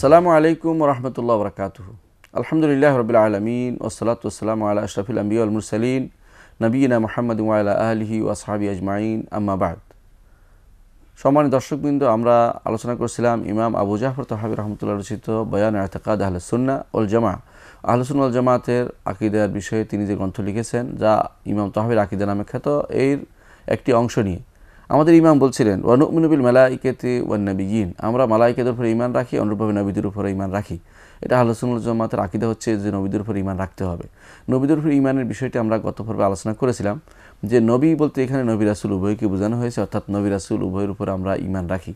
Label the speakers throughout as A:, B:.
A: আসসালামু আলাইকুম রহমতুল্লাহ বরকাতুহ। আলহামদুলিল্লাহ রবিল আলমিন ওসলাত ওসালাম আলা আশরাফিল আম্বিয়া ওয়াল মুরসালিন নবীনা মুহাম্মদ ওয়া আলা আলিহি ওয়া আসহাবিহি আজমাইন আম্মা বাদ। সম্মানিত দর্শকবৃন্দ, আমরা আলোচনা করছিলাম ইমাম আবু জাফর তাহাবী রহমতুল্লাহ রচিত বয়ান ইতিকাদ আহলুস সুন্নাহ ওয়াল জামাআহ, আহলুস সুন্নাহ ওয়াল জামাতের আকীদার বিষয়ে তিনি যে গ্রন্থ লিখেছেন যা ইমাম তাহাবীর আকীদা নামে খ্যাত, এর একটি অংশ নিয়ে আমাদের ইমাম বলছিলেন ওয়া নু'মিনু বিল মালাইকাতি ওয়ান নাবিয়্যিন, আমরা মালাইকাদের উপরে ঈমান রাখি, অনুরূপভাবে নবীদের উপরে ঈমান রাখি। এটা আহলুস সুন্নাহ ওয়াল জামাতের আকীদা হচ্ছে যে নবীদের উপরে ঈমান রাখতে হবে। নবীদের উপরে ঈমানের বিষয়টি আমরা গত পর্বে আলোচনা করেছিলাম যে নবী বলতে এখানে নবী রাসূল উভয়কে বোঝানো হয়েছে, অর্থাৎ নবী রাসূল উভয়ের উপরে আমরা ঈমান রাখি।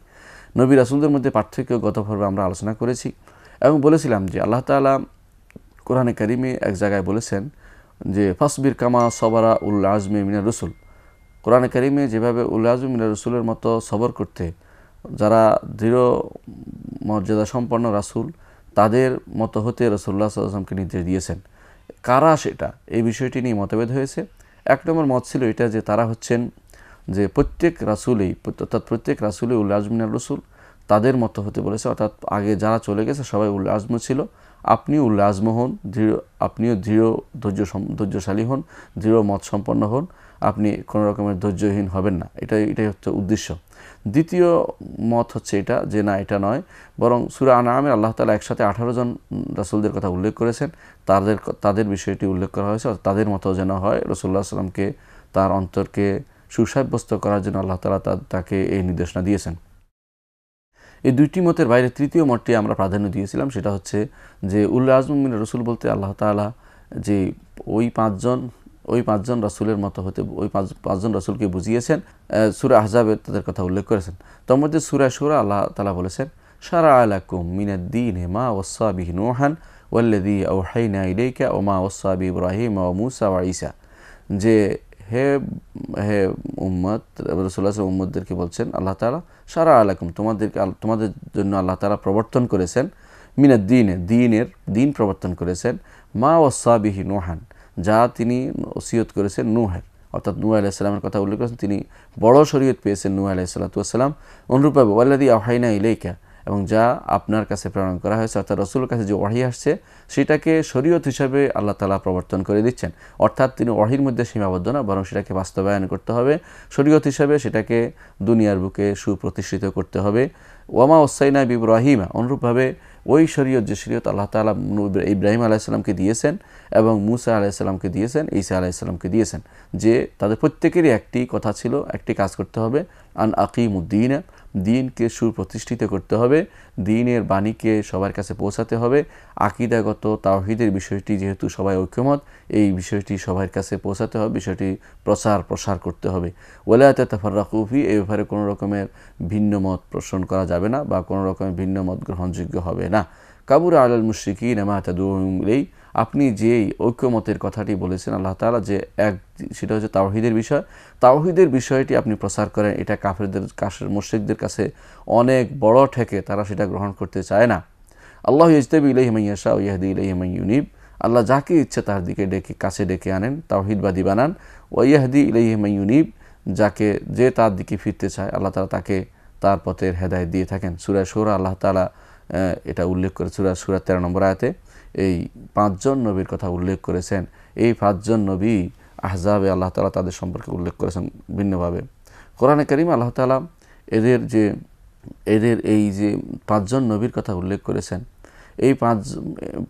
A: নবী রাসূলদের মধ্যে পার্থক্য গত পর্বে আমরা আলোচনা করেছি এবং বলেছিলাম যে আল্লাহ তাআলা কোরআনে কারিমে এক জায়গায় বলেছেন যে ফাসবির কামা সবারা উল আজমি মিনার রসুল। কোরআনে কারিমে যেভাবে উল আজমি মিনার রসুলের মতো সবর করতে যারা দৃঢ় মর্যাদা সম্পন্ন রাসূল তাদের মতো হতে রাসূলুল্লাহ সাল্লাল্লাহু আলাইহি ওয়াসাল্লামকে নির্দেশ দিয়েছেন। কারা সেটা, এই বিষয়টি নিয়ে মতভেদ হয়েছে। এক নম্বর মত ছিল এটা যে তারা হচ্ছেন যে প্রত্যেক রাসূলই, অর্থাৎ প্রত্যেক রাসূলই উল আজমি মিনার রসুল, তাদের মতো হতে বলেছে, অর্থাৎ আগে যারা চলে গেছে সবাই উল আজম ছিল, আপনিও উল আজম হন, আপনিও দৃঢ় ধৈর্যশালী হন, দৃঢ় মত সম্পন্ন হন, আপনি কোনো রকমের ধৈর্যহীন হবেন না। এটাই হচ্ছে উদ্দেশ্য। দ্বিতীয় মত হচ্ছে এটা যে না, এটা নয়, বরং সূরা আনআমের আল্লাহ তাআলা একসাথে 18 জন রাসূলদের কথা উল্লেখ করেছেন, তাদের বিষয়টি উল্লেখ করা হয়েছে, তাদের মতো যেন হয়। রাসূলুল্লাহ সাল্লাল্লাহু আলাইহি ওয়াসাল্লামকে তার অন্তরকে সুসাব্যস্ত করার জন্য আল্লাহ তাআলা তাকে এই নির্দেশনা দিয়েছেন। এই দুইটি মতের বাইরে তৃতীয় মতটি আমরা প্রাধান্য দিয়েছিলাম, সেটা হচ্ছে যে উল আজম মিনার রসুল বলতে আল্লাহ তাআলা যে ওই পাঁচজন রাসূলের মতো হতে ওই পাঁচজন রাসূলকে বুঝিয়েছেন। সূরা আহজাবের তাদের কথা উল্লেখ করেছেন। তার মধ্যে সূরা শুরা আল্লাহ তাআলা বলেছেন শারা'a লাকুম মিনাদ-দীনি মা ওয়াসসা বিহি নূহান ওয়াল্লাযী আওহাইনা ইলাইকা ওয়া মা ওয়াসসা বিহি ইব্রাহিম ওয়া মূসা ওয়া ঈসা, যে হে উম্মত, রাসূলুল্লাহ সাল্লাল্লাহু আলাইহি উম্মতদেরকে বলছেন আল্লাহ তাআলা শারা'a লাকুম, তোমাদের জন্য আল্লাহ তাআলা প্রবর্তন করেছেন, দিন প্রবর্তন করেছেন, মা ওয়াসসা বিহি নূহান, যা তিনি ওসিয়ত করেছেন নূহের, অর্থাৎ নূহ আলাইহিস সালামের কথা উল্লেখ করেছেন। তিনি বড় শরীয়ত পেয়েছেন নূহ আলাইহিস সালাতু ওয়াস সালাম। অনুরূপভাবে ওয়াল্লাযী আওহাইনা ইলাইকা, এবং যা আপনার কাছে প্রেরণ করা হয়েছে, অর্থাৎ রাসূলের কাছে যে ওহী আসছে সেটাকে শরীয়ত হিসাবে আল্লাহ তাআলা প্রবর্তন করে দিচ্ছেন। অর্থাৎ তিনি ওহীর মধ্যে সীমাবদ্ধ না, বরং সেটাকে বাস্তবায়ন করতে হবে শরীয়ত হিসাবে, সেটাকে দুনিয়ার বুকে সুপ্রতিষ্ঠিত করতে হবে। ওয়ামা ওয়াসাইনা বিইব্রাহিমা, অনুরূপভাবে ওই শরীয়ত যে শরীয়ত আল্লাহ তাআলা ইব্রাহিম আলাইহিস সালামকে দিয়েছেন এবং মূসা আলাইহিস সালামকে দিয়েছেন, ঈসা আলাইহিস সালামকে দিয়েছেন, যে তাদের প্রত্যেকেরই একটি কথা ছিল, একটি কাজ করতে হবে, আন আকিমুদ্দিন, দিনকে সুপ্রতিষ্ঠিত করতে হবে, দিনের বাণীকে সবার কাছে পৌঁছাতে হবে। আকীদাগত তাওহীদের বিষয়টি যেহেতু সবাই ঐক্যমত, এই বিষয়টি সবার কাছে পৌঁছাতে হবে, বিষয়টি প্রসার করতে হবে। ওয়ালা তাতাফাররাকু ফি, এই ব্যাপারে কোনো রকমের ভিন্ন মত পোষণ করা যাবে না বা কোনো রকমের ভিন্ন মত গ্রহণযোগ্য হবে না। কাবুরা আলাল মুশরিকিন মা তাদউহুম ইলাই, আপনি যেই ঐক্যমতের কথাটি বলেছেন আল্লাহ তাআলা, যে সেটা হচ্ছে তাওহীদের বিষয়, তাওহীদের বিষয়টি আপনি প্রচার করেন, এটা মুশরিকদের কাছে অনেক বড় ঠেকে, তারা সেটা গ্রহণ করতে চায় না। আল্লাহু ইয়াজতাবি ইলাইহি মান ইয়াশা ওয়া ইয়াহদি ইলাইহি মান ইউনিব, আল্লাহ যাকে ইচ্ছে তার দিকে কাছে ডেকে আনেন, তাওহীদবাদী বানান। ওয়া ইয়াহদি ইলাইহি মান ইউনিব, যে তার দিকে ফিরতে চায় আল্লাহ তাআলা তাকে তার পথের হেদায়েত দিয়ে থাকেন। সূরা শুরা আল্লাহ তাআলা এটা উল্লেখ করে সূরা 13 নম্বর আয়াতে এই 5 জন নবীর কথা উল্লেখ করেছেন। এই 5 জন নবী আহজাবে আল্লাহ তাআলা তাদের সম্পর্কে উল্লেখ করেছেন ভিন্নভাবে। কোরআনে কারিমে আল্লাহ তাআলা এদের এই যে 5 জন নবীর কথা উল্লেখ করেছেন, এই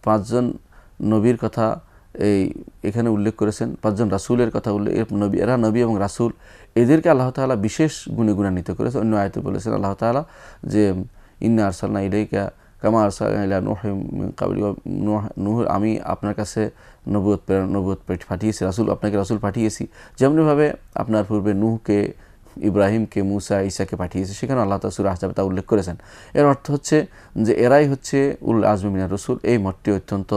A: 5 জন নবীর কথা এখানে উল্লেখ করেছেন, 5 জন রাসূলের কথা এরা নবী এবং রাসূল, এদেরকে আল্লাহ তাআলা বিশেষ গুণে গুণান্বিত করেছেন। অন্য আয়াতে বলেছেন আল্লাহ তাআলা যে ইন্না আরসালনা ইলাইকা কামা আরসালনা ইলা নূহিম মিন ক্বাবলি, নূহ, আমি আপনার কাছে নবুয়ত পাঠিয়েছি, আপনাকে রাসূল পাঠিয়েছি, যেমনভাবে আপনার পূর্বে নূহকে, ইব্রাহিমকে, মূসা, ঈসাকে পাঠিয়েছে। সেখানে আল্লাহ তাআলা সূরা আহজাবে তা উল্লেখ করেছেন। এর অর্থ হচ্ছে যে এরাই হচ্ছে উল আজমি মিনার রসুল। এই মতটি অত্যন্ত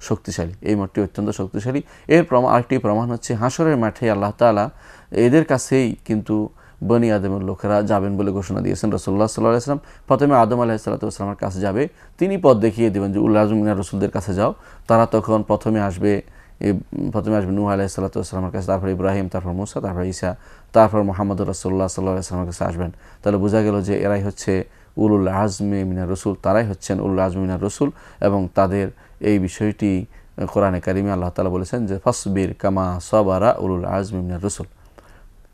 A: শক্তিশালী। এর আরেকটি প্রমাণ হচ্ছে হাসরের মাঠে আল্লাহ তাআলা এদের কাছেই কিন্তু বনি আদমের লোকেরা যাবেন বলে ঘোষণা দিয়েছেন। রাসূলুল্লাহ সাল্লাল্লাহু আলাইহি ওয়াসাল্লাম প্রথমে আদম আলাইহিস সালাতু ওয়াসাল্লামের কাছে যাবে, তিনি পথ দেখিয়ে দেবেন যে উল আজমি মিনার রসুলদের কাছে যাও। তারা তখন প্রথমে আসবে নূহ আলাইহিস সালাতু ওয়াসাল্লামের কাছে, তারপর ইব্রাহিম, তারপর মূসা, তারপর ঈসা, তারপর মুহাম্মদ রাসূলুল্লাহ সাল্লাল্লাহু আলাইহি ওয়াসাল্লামের কাছে আসবেন। তাহলে বোঝা গেল যে এরাই হচ্ছে উলুল আজমে মিনার রসুল, তারাই হচ্ছেন উলুল আজমে মিনার রসুল। এবং তাদের এই বিষয়টি কোরআনে কারিমে আল্লাহ তাআলা বলেছেন যে ফাসবির কামা সাবারা উলুল আজমে মিনার রসুল।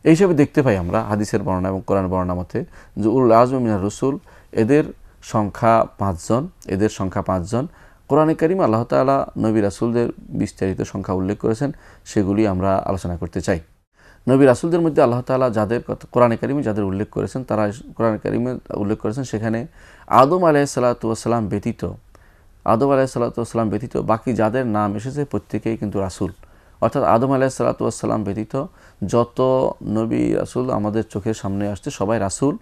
A: এই হিসাবে দেখতে পাই আমরা হাদিসের বর্ণনা এবং কোরআন বর্ণনা মতে যে উলুল আজম মিনার রসুল এদের সংখ্যা 5 জন, এদের সংখ্যা 5 জন। কোরআনে কারিম আল্লাহ তাআলা নবী রাসূলদের বিস্তারিত সংখ্যা উল্লেখ করেছেন, সেগুলি আমরা আলোচনা করতে চাই। নবী রাসূলদের মধ্যে আল্লাহ তাআলা যাদের কথা কোরআনে কারিমে যাদের উল্লেখ করেছেন, তারা কোরআনে কারিমে উল্লেখ করেছেন সেখানে আদম আলাইহিসসালাতু ওয়াসসালাম ব্যতীত বাকি যাদের নাম এসেছে প্রত্যেকেই কিন্তু রাসূল। অর্থাৎ আদম আলাইহিসসালাতু ওয়াসসালাম ব্যতীত যত নবী রাসূল আমাদের চোখের সামনে আসছে সবাই রাসূল।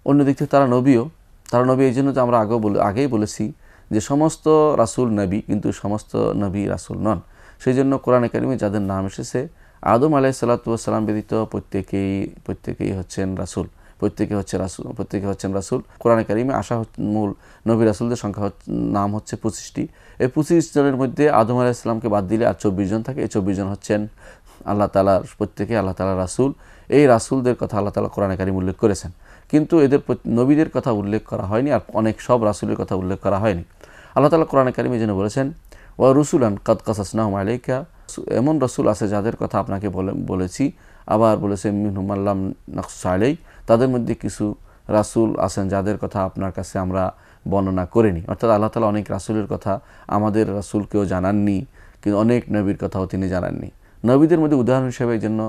A: অন্যদিক থেকে তারা নবী, এই জন্য তো আমরা আগেই বলেছি যে সমস্ত রাসূল নবী, কিন্তু সমস্ত নবী রাসূল নন। সেই জন্য কোরআনে কারিমে যাদের নাম এসেছে আদম আলাইহিসসালাতু ওয়াসসালাম ব্যতীত প্রত্যেকেই হচ্ছেন রাসূল, প্রত্যেকে হচ্ছেন রাসূল। কোরআনে কারিমে আসা মূল নবী রাসূলদের সংখ্যা নাম হচ্ছে 25টি। এই 25 জনের মধ্যে আদম আলাইহিস সালামকে বাদ দিলে আর 24 জন থাকে। এই 24 জন হচ্ছেন আল্লাহ তাআলার, প্রত্যেকে আল্লাহ তাআলার রাসূল। এই রাসূলদের কথা আল্লাহ তাআলা কোরআনে কারিমে উল্লেখ করেছেন, কিন্তু এদের নবীদের কথা উল্লেখ করা হয়নি, আর অনেক সব রাসূলের কথা উল্লেখ করা হয়নি। আল্লাহ তাআলা কোরআনে কারিমে যেন বলেছেন ওয়া রুসুলান কাদ কাসাসনাহুম আলাইকা, এমন রাসূল আছে যাদের কথা আপনাকে বলেছি। আবার বলেছেন মিনহুম মান লাম নাকসুস আলাইক, তাদের মধ্যে কিছু রাসূল আছেন যাদের কথা আপনার কাছে আমরা বর্ণনা করিনি। অর্থাৎ আল্লাহ তাআলা অনেক রাসূলের কথা আমাদের রাসূলকেও জানাননি, কিন্তু অনেক নবীর কথাও তিনি জানাননি। নবীদের মধ্যে উদাহরণ হিসেবে এই জন্য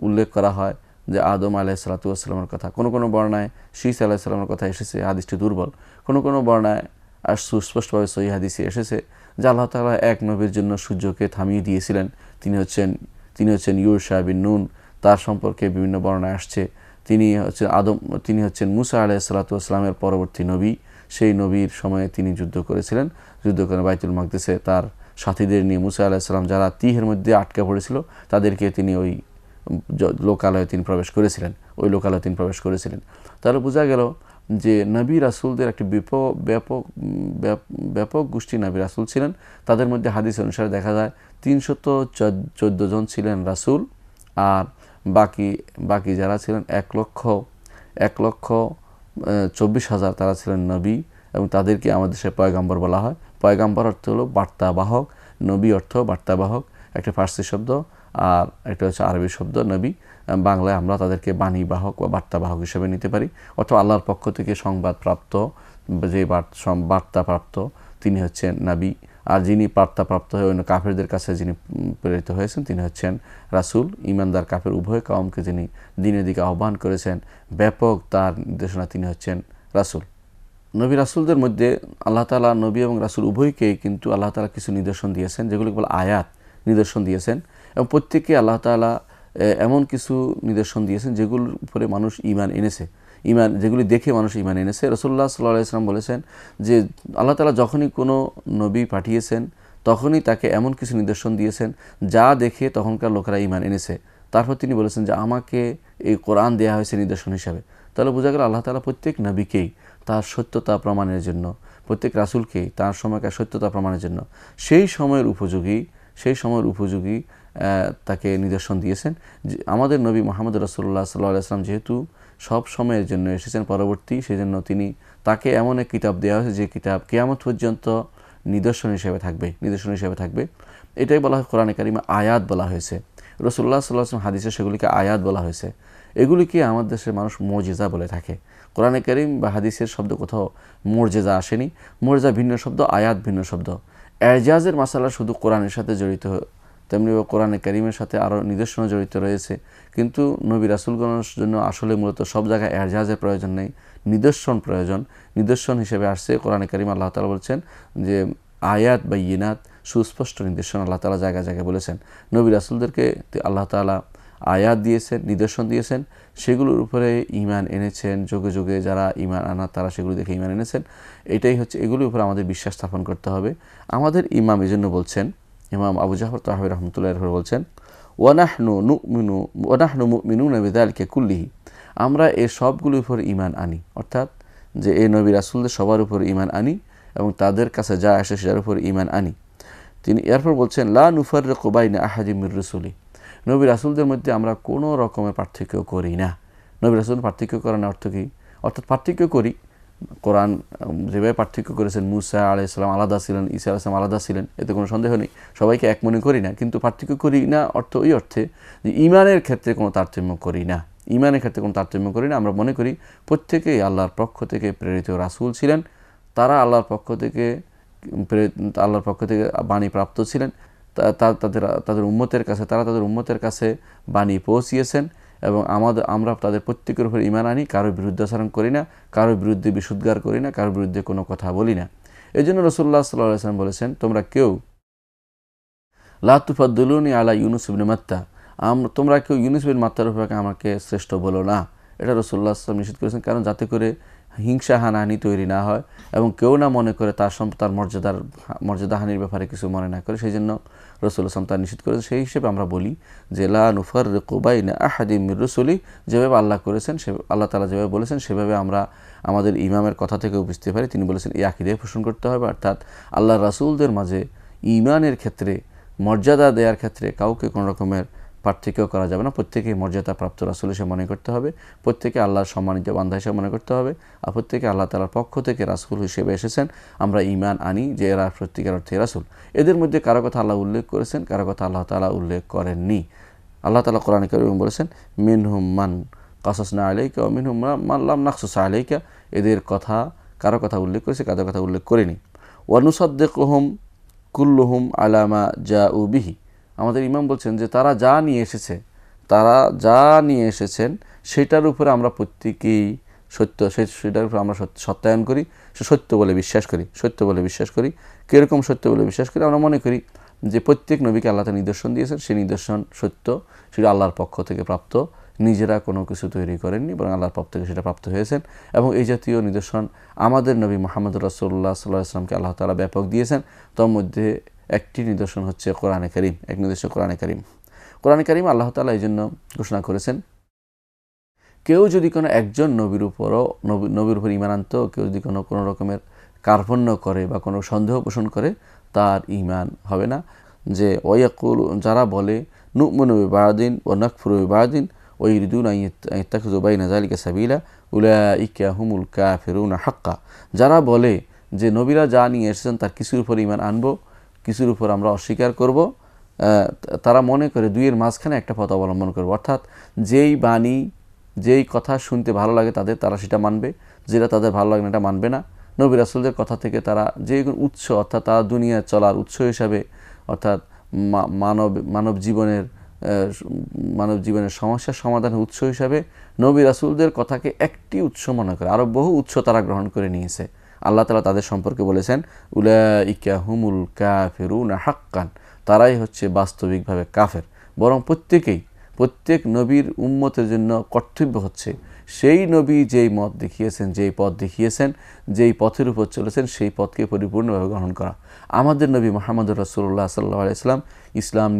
A: উল্লেখ করা হয় যে আদম আলাইহিসসালাতু ওয়াসসালামের কথা। কোনো কোনো বর্ণায় শীস আলাইহিস সালামের কথা এসেছে, হাদিসটি দুর্বল। কোনো কোনো বর্ণায় আর সুস্পষ্টভাবে সহিহ হাদিসে এসেছে যে আল্লাহ তাআলা এক নবীর জন্য সূর্যকে থামিয়ে দিয়েছিলেন, তিনি হচ্ছেন ইউশা বিন নুন। তার সম্পর্কে বিভিন্ন বর্ণায় আসছে তিনি হচ্ছেন মুসা আলাইহিসসালাতু ওয়াসসালামের পরবর্তী নবী। সেই নবীর সময়ে তিনি যুদ্ধ করে বাইতুল মাকদিসে তার সাথীদের নিয়ে। মুসা আলাইহিস সালাম যারা তিহের মধ্যে আটকা পড়েছিল তাদেরকে তিনি ওই লোকালয়ে তিনি প্রবেশ করেছিলেন। তাহলে বোঝা গেল যে নবী রাসূলদের একটি ব্যাপক গোষ্ঠী নবী রাসূল ছিলেন। তাদের মধ্যে হাদিস অনুসারে দেখা যায় 314 জন ছিলেন রাসূল, আর বাকি যারা ছিলেন 1,24,000 তারা ছিলেন নবী, এবং তাদেরকে আমাদের দেশে পয়গাম্বর বলা হয়। পয়গাম্বর অর্থ হলো বার্তাবাহক, নবী অর্থ বার্তাবাহক, একটা ফার্সি শব্দ আর একটা হচ্ছে আরবি শব্দ নবী। বাংলায় আমরা তাদেরকে বাণীবাহক বা বার্তাবাহক হিসেবে নিতে পারি। অর্থাৎ আল্লাহর পক্ষ থেকে সংবাদপ্রাপ্ত, যে বার্তাপ্রাপ্ত তিনি হচ্ছেন নবী। আর যিনি বার্তাপ্রাপ্ত হয়ে অন্য কাফেরদের কাছে যিনি প্রেরিত হয়েছেন তিনি হচ্ছেন রাসূল। ঈমানদার কাফের উভয় কওমকে যিনি দ্বীনের দিকে আহ্বান করেছেন, ব্যাপক তার নির্দেশনা, তিনি হচ্ছেন রাসূল। নবী রাসূলদের মধ্যে আল্লাহ তাআলা নবী এবং রাসূল উভয়কেই কিন্তু আল্লাহ তাআলা কিছু নিদর্শন দিয়েছেন, যেগুলো বলে আয়াত নিদর্শন দিয়েছেন। এবং প্রত্যেককে আল্লাহ তাআলা এমন কিছু নিদর্শন দিয়েছেন যেগুলোর উপরে মানুষ যেগুলি দেখে মানুষ ঈমান এনেছে। রাসূলুল্লাহ সাল্লাল্লাহু আলাইহি ওয়াসাল্লাম বলেছেন যে আল্লাহ তাআলা যখনই কোনো নবী পাঠিয়েছেন তখনই তাকে এমন কিছু নিদর্শন দিয়েছেন যা দেখে তখনকার লোকেরা ঈমান এনেছে। তারপর তিনি বলেছেন যে আমাকে এই কোরআন দেয়া হয়েছে নিদর্শন হিসাবে। তাহলে বোঝা গেল আল্লাহ তাআলা প্রত্যেক নবীকেই তার সত্যতা প্রমাণের জন্য, প্রত্যেক রাসূলকেই তার সময়কার সত্যতা প্রমাণের জন্য সেই সময়ের উপযোগী তাকে নিদর্শন দিয়েছেন। আমাদের নবী মুহাম্মদ রাসূলুল্লাহ সাল্লাল্লাহু আলাইহি ওয়াসাল্লাম যেহেতু সব সময়ের জন্য এসেছেন পরবর্তী, সেই জন্য তাকে এমন এক কিতাব দেওয়া হয়েছে যে কিতাব কিয়ামত পর্যন্ত নিদর্শন হিসেবে থাকবে। এটাই বলা হয় কোরআনে কারিমে আয়াত বলা হয়েছে। রাসূলুল্লাহ সাল্লাল্লাহু আলাইহি ওয়াসাল্লাম হাদিসে সেগুলিকে আয়াত বলা হয়েছে। এগুলিকে আমাদের দেশের মানুষ মুজিজা বলে থাকে। কোরআনে কারিম বা হাদিসের শব্দ কোথাও মুজিজা আসেনি। মুজিজা ভিন্ন শব্দ, আয়াত ভিন্ন শব্দ। এজাজের মাসালা শুধু কোরআনের সাথে জড়িত, তেমনি কোরআনে কারিমের সাথে আরও নিদর্শন জড়িত রয়েছে। কিন্তু নবী রাসূলগণের জন্য আসলে মূলত সব জায়গায় এজাজের প্রয়োজন নেই, নিদর্শন প্রয়োজন। নিদর্শন হিসেবে আসছে কোরআনে কারিম। আল্লাহ তাআলা বলছেন যে আয়াত বায়িনাত, সুস্পষ্ট নিদর্শন আল্লাহ তাআলা জায়গায় জায়গায় বলেছেন। নবী রাসূলদেরকে আল্লাহ তাআলা আয়াত দিয়েছেন, নিদর্শন দিয়েছেন, সেগুলোর উপরে ঈমান এনেছেন। যুগে যুগে যারা ঈমান আনা তারা সেগুলো দেখে ঈমান এনেছেন। এটাই হচ্ছে, এগুলির উপরে আমাদের বিশ্বাস স্থাপন করতে হবে। আমাদের ইমাম এজন্য বলছেন, ইমাম আবু জাফর তাহবী রাহমাতুল্লাহি আলাইহি বলছেন ওয়া নাহনু মুমিনুনা বিযালিকা কুল্লিহি, আমরা এই সবগুলোর উপর ঈমান আনি। অর্থাৎ যে এই নবী রাসূলদের সবার উপর ঈমান আনি এবং তাদের কাছে যা আসে সেটার উপর ঈমান আনি। তিনি এরপর বলছেন লা নুফাররিকু বাইনা আহাদিম মির রাসূলি, নবী রাসূলদের মধ্যে আমরা কোনো রকমের পার্থক্য করি না। নবী রাসূল পার্থক্য করার অর্থ কী? অর্থাৎ পার্থক্য করি, কোরআন যেভাবে পার্থক্য করেছেন, মুসা আলাইহিস সালাম আলাদা ছিলেন, ঈসা আলাইহিস সালাম আলাদা ছিলেন, এতে কোনো সন্দেহ নেই। সবাইকে এক মনে করি না, কিন্তু পার্থক্য করি না অর্থ এই অর্থে যে ঈমানের ক্ষেত্রে কোনো তারতম্য করি না। ঈমানের ক্ষেত্রে কোনো তারতম্য করি না। আমরা মনে করি প্রত্যেকেই আল্লাহর পক্ষ থেকে প্রেরিত রাসূল ছিলেন, তারা আল্লাহর পক্ষ থেকে বাণী প্রাপ্ত ছিলেন, তাদের উম্মতের কাছে তারা তাদের উম্মতের কাছে বাণী পৌঁছিয়েছেন, এবং আমরা তাদের প্রত্যেকের উপর ঈমান আনি, কারোর বিরুদ্ধাচরণ করি না, কারোর বিরুদ্ধে বিশুদ্ধার করি না, কারোর বিরুদ্ধে কোনো কথা বলি না। এই জন্য রাসূলুল্লাহ সাল্লাল্লাহু আলাইহি ওয়াসাল্লাম বলেছেন, তোমরা কেউ লা তুফাদ্দুলুনি আলা ইউনুস ইবনে মাত্তা, তোমরা কেউ ইউনুস বিন মাত্তার উপর আমাকে শ্রেষ্ঠ বলো না। এটা রাসূলুল্লাহ সাল্লাল্লাহু আলাইহি ওয়াসাল্লাম নিষেধ করেছেন, কারণ যাতে করে হিংসা হানাহানি তৈরি না হয় এবং কেউ না মনে করে তার মর্যাদাহানির ব্যাপারে কিছু মনে না করে, সেই জন্য রাসূলুল্লাহ সাল্লাল্লাহু আলাইহি ওয়াসাল্লাম তার নিষেধ করেছেন। সেই হিসেবে আমরা বলি যে লা নুফাররিকু বাইনা আহাদিম মির রুসুলি, যেভাবে আল্লাহ করেছেন, আল্লাহ তাআলা যেভাবে বলেছেন সেভাবে আমরা আমাদের ইমামের কথা থেকেও বুঝতে পারি। তিনি বলেছেন এই আকীদা পোষণ করতে হবে, অর্থাৎ আল্লাহর রাসূলদের মাঝে ঈমানের ক্ষেত্রে, মর্যাদা দেওয়ার ক্ষেত্রে কাউকে কোনো রকমের পার্থক্য করা যাবে না। প্রত্যেকেই মর্যাদাপ্রাপ্ত রাসূল হিসেবে মনে করতে হবে, প্রত্যেকে আল্লাহর সম্মানিত বান্দা হিসেবে মনে করতে হবে, আর প্রত্যেকে আল্লাহ তাআলার পক্ষ থেকে রাসূল হিসেবে এসেছেন। আমরা ঈমান আনি যে এরা সত্যিকার অর্থে রাসূল। এদের মধ্যে কারো কথা আল্লাহ উল্লেখ করেছেন, কারো কথা আল্লাহ তাআলা উল্লেখ করেননি। আল্লাহ তাআলা কোরআনে কারীমে বলেছেন, মিনহুম মান কাসাসনা আলাইকা ওয়া মিনহুম মান লাম নাকসুস আলাইকা, এদের কথা কারো কথা উল্লেখ করেছে, কারো কথা উল্লেখ করেনি। ওয়া নুসাদ্দিকুহুম কুল্লুহুম আলা মা জাউ বিহি, আমাদের ইমাম বলছেন যে তারা যা নিয়ে এসেছেন সেটার উপরে আমরা প্রত্যেকেই সেটার উপরে আমরা সত্যায়ন করি, সত্য বলে বিশ্বাস করি। কীরকম সত্য বলে বিশ্বাস করি? আমরা মনে করি যে প্রত্যেক নবীকে আল্লাহ তাআলা নিদর্শন দিয়েছেন, সেই নিদর্শন সত্য, সেটা আল্লাহর পক্ষ থেকে প্রাপ্ত, নিজেরা কোনো কিছু তৈরি করেননি, বরং আল্লাহর পক্ষ থেকে সেটা প্রাপ্ত হয়েছেন। এবং এই জাতীয় নিদর্শন আমাদের নবী মুহাম্মদ রাসূলুল্লাহ সাল্লাল্লাহু আলাইহি ওয়াসাল্লামকে আল্লাহ তাআলা ব্যাপক দিয়েছেন। তার মধ্যে একটি নিদর্শন হচ্ছে কোরআনে কারীম, কোরআনে কারীম আল্লাহ তাআলা এই জন্য ঘোষণা করেছেন, কেউ যদি কোনো একজন নবীর উপর ঈমান আনতো, কেউ যদি কোনো রকমের কার্পণ্য করে বা কোনো সন্দেহ পোষণ করে, তার ঈমান হবে না। যে ওয়ায়াকুলু, যারা বলে নু'মিনু বিবাদিন ওয়া নাকফুরু বিবাদিন ওয়া ইরিদুনা আন ইয়াত্তাখিযু বাইনা যালিকা সাবিলা উলাইকা হুমুল কাফিরুনা হাক্কা, যারা বলে যে নবীরা যা নিয়ে এসেছেন তার কিছুর উপর ঈমান আনবো, কিছুর উপর আমরা অস্বীকার করব, তারা মনে করে দুইয়ের মাঝখানে একটা পথ অবলম্বন করবো, অর্থাৎ যেই কথা শুনতে ভালো লাগে তারা সেটা মানবে, যেটা তাদের ভালো লাগে না এটা মানবে না। নবী রাসূলদের কথা থেকে তারা যে উৎস, অর্থাৎ তারা দুনিয়া চলার উৎস হিসাবে, অর্থাৎ মানব জীবনের সমস্যার সমাধানের উৎস হিসাবে নবী রাসূলদের কথাকে একটি উৎস মনে করে, আরও বহু উৎস তারা গ্রহণ করে নিয়েছে। আল্লাহ তাআলা তাদের সম্পর্কে বলেছেন, উলাইকা হুমুল কাফিরুনা হাক্কান, তারাই হচ্ছে বাস্তবিকভাবে কাফের। বরং প্রত্যেক নবীর উম্মতের জন্য কর্তব্য হচ্ছে সেই নবী যেই মত দেখিয়েছেন, যেই পথ দেখিয়েছেন, যেই পথের উপর চলেছেন, সেই পথকে পরিপূর্ণভাবে গ্রহণ করা। আমাদের নবী মুহাম্মদুর রাসূলুল্লাহ সাল্লাল্লাহু আলাইহি ওয়াসাল্লাম ইসলাম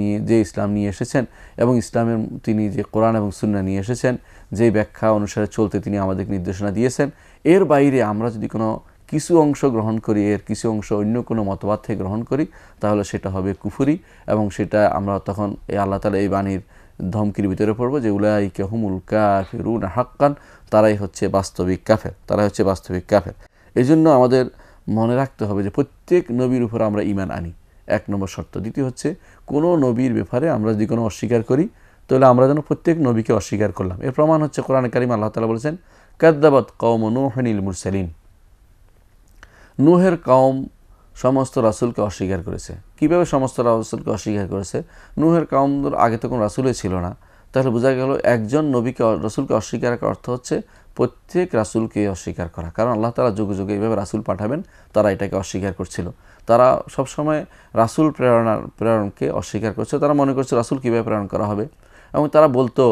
A: নিয়ে এসেছেন, এবং ইসলামের তিনি যে কোরআন এবং সুন্নাহ নিয়ে এসেছেন, যেই ব্যাখ্যা অনুসারে চলতে তিনি আমাদেরকে নির্দেশনা দিয়েছেন, এর বাইরে আমরা যদি কিছু অংশ গ্রহণ করি, এর কিছু অংশ অন্য কোনো মতবাদ থেকে গ্রহণ করি, তাহলে সেটা হবে কুফরি, এবং সেটা আমরা তখন এই আল্লাহ তাআলা এই বাণীর ধমকির ভিতরে পড়ব যে উলাইকা হুমুল কাফিরুনা হাক্কান, তারাই হচ্ছে বাস্তবিক কাফের। এই জন্য আমাদের মনে রাখতে হবে যে প্রত্যেক নবীর উপর আমরা ঈমান আনি, এক নম্বর শর্ত। দ্বিতীয় হচ্ছে, কোনো নবীর ব্যাপারে আমরা যদি কোনো অস্বীকার করি, তাহলে আমরা যেন প্রত্যেক নবীকে অস্বীকার করলাম। এর প্রমাণ হচ্ছে কোরআনে কারীমে আল্লাহ তাআলা বলেছেন, কাযযাবাত কওমু নূহিনিল মুরসালিন, নূহের কওম সমস্ত রাসূলকে অস্বীকার করেছে। কিভাবে সমস্ত রাসূলকে অস্বীকার করেছে? নূহের কওমদের আগে তো কোনো রাসূলই ছিল না, তাহলে বোঝা গেল একজন রাসূলকে অস্বীকার করার অর্থ হচ্ছে প্রত্যেক রাসূলকে অস্বীকার করা। কারণ আল্লাহ তাআলা যুগে যুগে এইভাবে রাসূল পাঠাবেন, তারা এটাকে অস্বীকার করছিল। তারা সবসময় রাসূল প্রেরণকে অস্বীকার করছে। তারা মনে করছে রাসূল কীভাবে প্রেরণ করা হবে, এবং তারা বলতো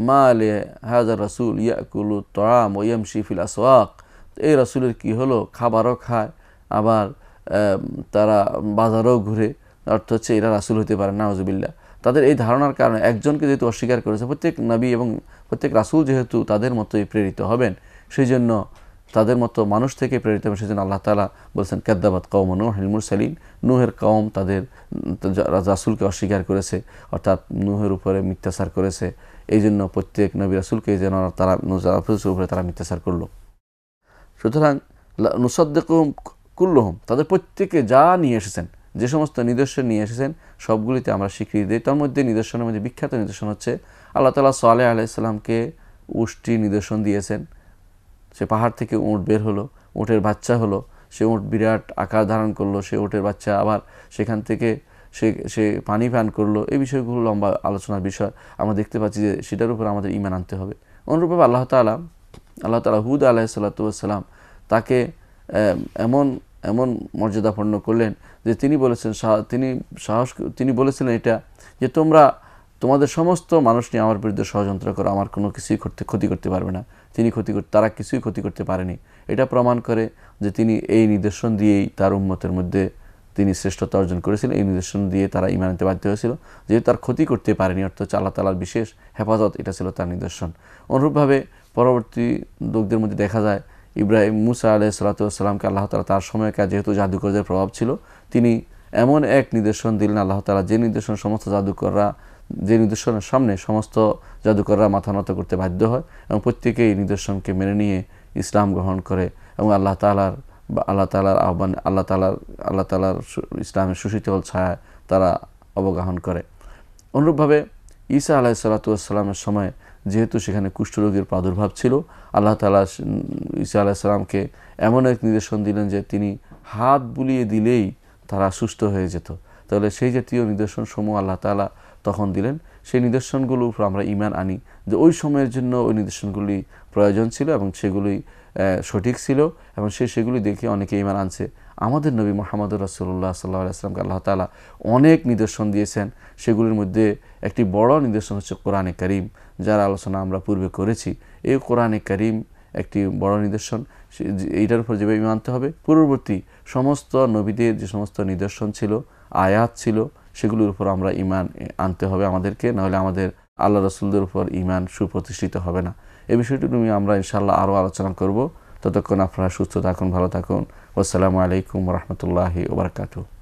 A: মা লে হাযার রাসূল ইয়াকুলু তাআম ওয়া ইয়ামশি ফিল আসওয়াক, এই রাসূলের কী হলো, খাবারও খায় আবার তারা বাজারও ঘুরে, অর্থ হচ্ছে এরা রাসূল হতে পারে না, নাউযুবিল্লাহ। তাদের এই ধারণার কারণে একজনকে যেহেতু অস্বীকার করেছে, প্রত্যেক নবী এবং প্রত্যেক রাসূল যেহেতু তাদের মতোই প্রেরিত হবেন, সেই জন্য তাদের মতো মানুষ থেকে প্রেরিত হবেন, সেই জন্য আল্লাহ তাআলা বলছেন কাযযাবাত কওমু নূহিল মুরসালিন, নূহের কওম তাদের রাসূলকে অস্বীকার করেছে, অর্থাৎ নূহের উপরে মিথ্যাচার করেছে। এই জন্য প্রত্যেক নবী রাসূলকে যেন তারা রাসূলের উপরে তারা মিথ্যাচার করলো। সুতরাং নুসাদ্দিকুহুম কুল্লুহুম, তাদের প্রত্যেকে যা নিয়ে এসেছেন, যে সমস্ত নিদর্শন নিয়ে এসেছেন সবগুলিতে আমরা স্বীকৃতি দিই। তার মধ্যে নিদর্শনের মধ্যে বিখ্যাত নিদর্শন হচ্ছে আল্লাহ তাআলা সালেহ আলাইহিস সালামকে উষ্টটি নিদর্শন দিয়েছেন। সে পাহাড় থেকে উট বের হলো, উটের বাচ্চা হলো, সে উট বিরাট আকার ধারণ করলো, সে উটের বাচ্চা আবার সেখান থেকে সে পানি পান করলো। এই বিষয়গুলো লম্বা আলোচনার বিষয়। আমরা দেখতে পাচ্ছি যে সেটার উপর আমাদের ঈমান আনতে হবে। অনুরূপভাবে আল্লাহ তাআলা হুদ আলাইহিস সালাতু ওয়াস সালাম তাকে এমন এমন মর্যাদাপন্ন করলেন যে তিনি বলেছিলেন এটা যে তোমাদের সমস্ত মানুষ নিয়ে আমার বিরুদ্ধে ষড়যন্ত্র করো, আমার কোনো কিছুই ক্ষতি করতে পারবে না। তারা কিছুই ক্ষতি করতে পারেনি। এটা প্রমাণ করে যে তিনি এই নিদর্শন দিয়েই তার উম্মতের মধ্যে তিনি শ্রেষ্ঠতা অর্জন করেছিলেন। এই নিদর্শন দিয়ে তারা ঈমান আনতে বাধ্য হয়েছিল, যেহেতু তার ক্ষতি করতে পারেনি, অর্থাৎ আল্লাহ তাআলার বিশেষ হেফাজত, এটা ছিল তার নিদর্শন। অনুরূপভাবে পরবর্তী লোকদের মধ্যে দেখা যায় মুসা আলাইহিস সালাতু ওয়াস সালামকে আল্লাহ তাআলা তার সময়কার যেহেতু জাদুকরদের প্রভাব ছিল, তিনি এমন এক নিদর্শন দিলেন আল্লাহ তাআলা, যে নিদর্শনের সামনে সমস্ত জাদুকররা মাথা নত করতে বাধ্য হয় এবং প্রত্যেকেই এই নিদর্শনকে মেনে নিয়ে ইসলাম গ্রহণ করে এবং আল্লাহ তাআলার আহ্বান, আল্লাহ তাআলার ইসলামের সুশীতল ছায়া তারা অবগাহন করে। অনুরূপভাবে ঈসা আলাইহিস সালাতু ওয়াস সালামের সময় যেহেতু সেখানে কুষ্ঠরোগের প্রাদুর্ভাব ছিল, আল্লাহ তাআলা ঈসা আলাইহিস সালামকে এমন এক নিদর্শন দিলেন যে তিনি হাত বুলিয়ে দিলেই তারা সুস্থ হয়ে যেত। তাহলে সেই জাতীয় নিদর্শন সমূহ আল্লাহ তাআলা তখন দিলেন। সেই নিদর্শনগুলোর উপর আমরা ঈমান আনি যে ওই সময়ের জন্য ওই নিদর্শনগুলি প্রয়োজন ছিল এবং সেগুলি সঠিক ছিল এবং সেগুলি দেখে অনেকে ঈমান আনছে। আমাদের নবী মুহাম্মদুর রাসূলুল্লাহ সাল্লাল্লাহু আলাইহি ওয়াসাল্লামকে আল্লাহ তাআলা অনেক নিদর্শন দিয়েছেন। সেগুলির মধ্যে একটি বড় নিদর্শন হচ্ছে কোরআনে কারীম, যার আলোচনা আমরা পূর্বে করেছি। এই কোরআনে কারীম একটি বড় নিদর্শন। এইটার উপর যেভাবে ঈমান আনতে হবে, পূর্ববর্তী সমস্ত নবীদের যে সমস্ত নিদর্শন ছিল, আয়াত ছিল, সেগুলোর উপর আমরা ঈমান আনতে হবে আমাদেরকে, নাহলে আমাদের আল্লাহ রাসূলদের উপর ঈমান সুপ্রতিষ্ঠিত হবে না। এই বিষয়টি নিয়ে আমরা ইনশাআল্লাহ আরও আলোচনা করব। ততক্ষণ আপনারা সুস্থ থাকুন, ভালো থাকুন। আসসালামু আলাইকুম ওয়া রাহমাতুল্লাহি ওয়া বারাকাতুহু।